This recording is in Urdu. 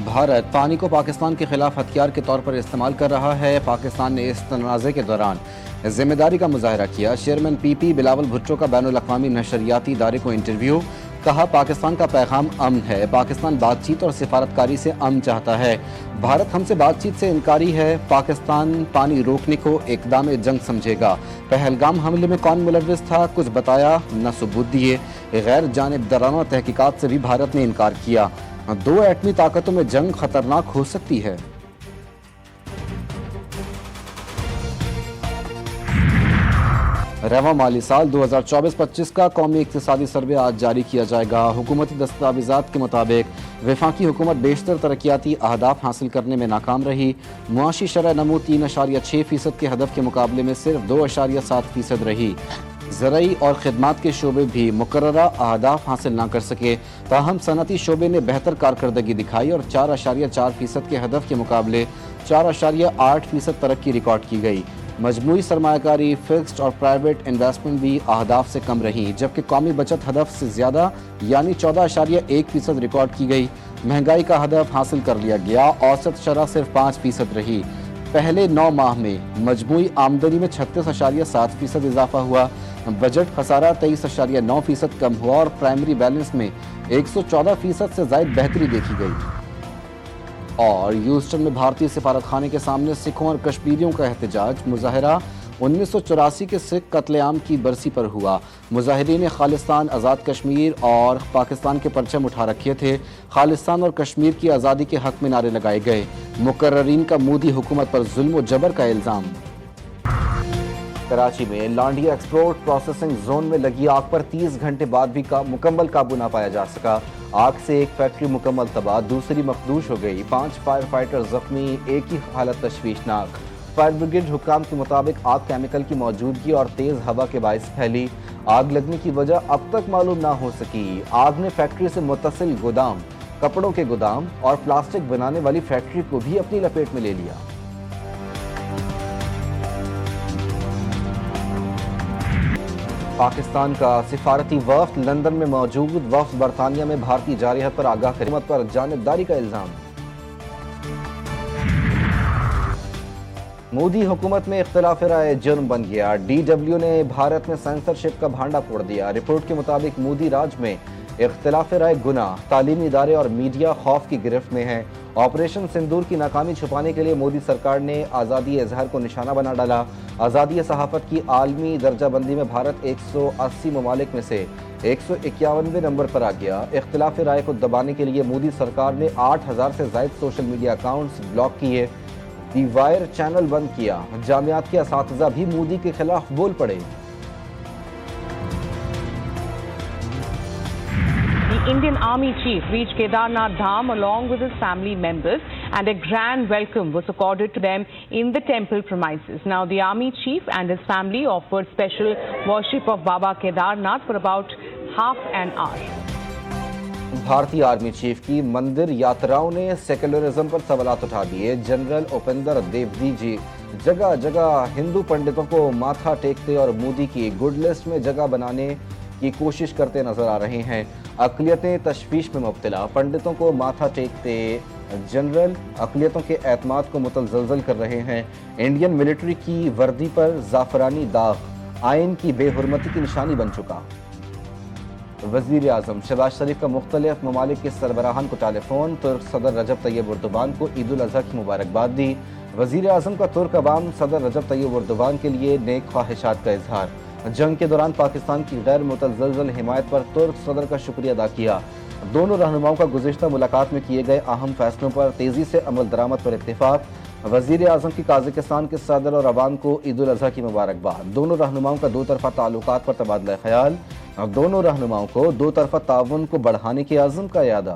بھارت پانی کو پاکستان کے خلاف ہتھیار کے طور پر استعمال کر رہا ہے۔ پاکستان نے اس تنازع کے دوران ذمہ داری کا مظاہرہ کیا۔ چیئرمین پی پی بلاول بھٹو کا بین الاقوامی نشریاتی ادارے کو انٹرویو۔ کہا پاکستان کا پیغام امن ہے، پاکستان بات چیت اور سفارتکاری سے امن چاہتا ہے۔ بھارت ہم سے بات چیت سے انکاری ہے، پاکستان پانی روکنے کو اقدام جنگ سمجھے گا۔ پہلگام حملے میں کون ملوث تھا، کچھ بتایا نہ ثبوت دیے۔ غیر جانبدارانہ تحقیقات سے بھی بھارت نے انکار کیا۔ دو ایٹمی طاقتوں میں جنگ خطرناک ہو سکتی ہے۔ رواں مالی سال 2024-25 کا قومی اقتصادی سروے آج جاری کیا جائے گا۔ حکومتی دستاویزات کے مطابق وفاقی حکومت بیشتر ترقیاتی اہداف حاصل کرنے میں ناکام رہی۔ معاشی شرح نمو 3.6% کے ہدف کے مقابلے میں صرف 2.7% رہی۔ زرعی اور خدمات کے شعبے بھی مقررہ اہداف حاصل نہ کر سکے، تاہم صنعتی شعبے نے بہتر کارکردگی دکھائی اور 4.4% کے ہدف کے مقابلے 4.8% ترقی ریکارڈ کی گئی۔ مجموعی سرمایہ کاری، فکسڈ اور پرائیویٹ انویسٹمنٹ بھی اہداف سے کم رہی، جبکہ قومی بچت ہدف سے زیادہ یعنی 14.1% ریکارڈ کی گئی۔ مہنگائی کا ہدف حاصل کر لیا گیا، اوسط شرح صرف 5% رہی۔ پہلے 9 ماہ میں مجموعی آمدنی میں 36.7% اضافہ ہوا، بجٹ خسارہ 23.9% کم ہوا اور پرائمری بیلنس میں 114% سے زائد بہتری دیکھی گئی۔ اور ہیوسٹن میں بھارتی سفارت خانے کے سامنے سکھوں اور کشمیریوں کا احتجاج۔ مظاہرہ 1984 کے سکھ قتل عام کی برسی پر ہوا۔ مظاہرین نے خالصتان آزاد کشمیر اور پاکستان کے پرچم اٹھا رکھے تھے۔ خالصتان اور کشمیر کی آزادی کے حق میں نعرے لگائے گئے۔ مقررین کا مودی حکومت پر ظلم و جبر کا الزام۔ کراچی میں لانڈیا ایکسپورٹ پروسیسنگ زون میں لگی آگ پر 30 گھنٹے بعد بھی مکمل قابو نہ پایا جا سکا۔ آگ سے ایک فیکٹری مکمل تباہ، دوسری مخدوش ہو گئی۔ 5 فائر فائٹر زخمی، ایک ہی حالت تشویشناک۔ فائر بریگیڈ حکام کے مطابق آگ کیمیکل کی موجودگی اور تیز ہوا کے باعث پھیلی۔ آگ لگنے کی وجہ اب تک معلوم نہ ہو سکی۔ آگ نے فیکٹری سے متصل گودام، کپڑوں کے گودام اور پلاسٹک بنانے والی فیکٹری کو بھی اپنی لپیٹ میں لے لیا۔ پاکستان کا سفارتی وفد لندن میں موجود، وفد برطانیہ میں بھارتی جارحیت پر آگاہ کرنے پر جانبداری کا الزام۔ مودی حکومت میں اختلاف رائے جرم بن گیا، ڈی ڈبلیو نے بھارت میں سینسرشپ کا بھانڈا پھوڑ دیا۔ رپورٹ کے مطابق مودی راج میں اختلاف رائے گناہ، تعلیمی ادارے اور میڈیا خوف کی گرفت میں ہیں۔ آپریشن سندور کی ناکامی چھپانے کے لیے مودی سرکار نے آزادی اظہار کو نشانہ بنا ڈالا۔ آزادی صحافت کی عالمی درجہ بندی میں بھارت 180 ممالک میں سے 151ویں نمبر پر آ گیا۔ اختلاف رائے کو دبانے کے لیے مودی سرکار نے 8000 سے زائد سوشل میڈیا اکاؤنٹس بلاک کیے، دی وائر چینل بند کیا۔ جامعات کے اساتذہ بھی مودی کے خلاف بول پڑے۔ The Indian Army Chief reached Kedarnath Dham along with his family members, and a grand welcome was accorded to them in the temple premises. Now, the Army Chief and his family offered special worship of Baba Kedarnath for about half an hour. بھارتی آرمی چیف کی مندر یاتراؤں نے سیکولرزم پر سوالات اٹھا دیے۔ جنرل اوپیندر دیودی جی جگہ جگہ ہندو پنڈتوں کو ماتھا ٹیکتے اور مودی کی گڈ لسٹ میں جگہ بنانے کی کوشش کرتے نظر آ رہے ہیں۔ اقلیتیں تشویش میں مبتلا، پنڈتوں کو ماتھا ٹیکتے جنرل اقلیتوں کے اعتماد کو متزلزل کر رہے ہیں۔ انڈین ملٹری کی وردی پر زعفرانی داغ آئین کی بے حرمتی کی نشانی بن چکا۔ وزیر اعظم شہباز شریف کا مختلف ممالک کے سربراہان کو ٹیلی فون، ترک صدر رجب طیب اردوغان کو عید الاضحیٰ کی مبارکباد دی۔ وزیر اعظم کا ترک عوام صدر رجب طیب اردوغان کے لیے نیک خواہشات کا اظہار۔ جنگ کے دوران پاکستان کی غیر متزلزل حمایت پر ترک صدر کا شکریہ ادا کیا۔ دونوں رہنماؤں کا گزشتہ ملاقات میں کیے گئے اہم فیصلوں پر تیزی سے عمل درآمد پر اتفاق۔ وزیر اعظم کی قازقستان کے صدر اور عوام کو عید الاضحیٰ کی مبارکباد۔ دونوں رہنماؤں کا دو طرفہ تعلقات پر تبادلہ خیال، دونوں رہنماؤں کو دو طرفہ تعاون کو بڑھانے کے عزم کا اعادہ۔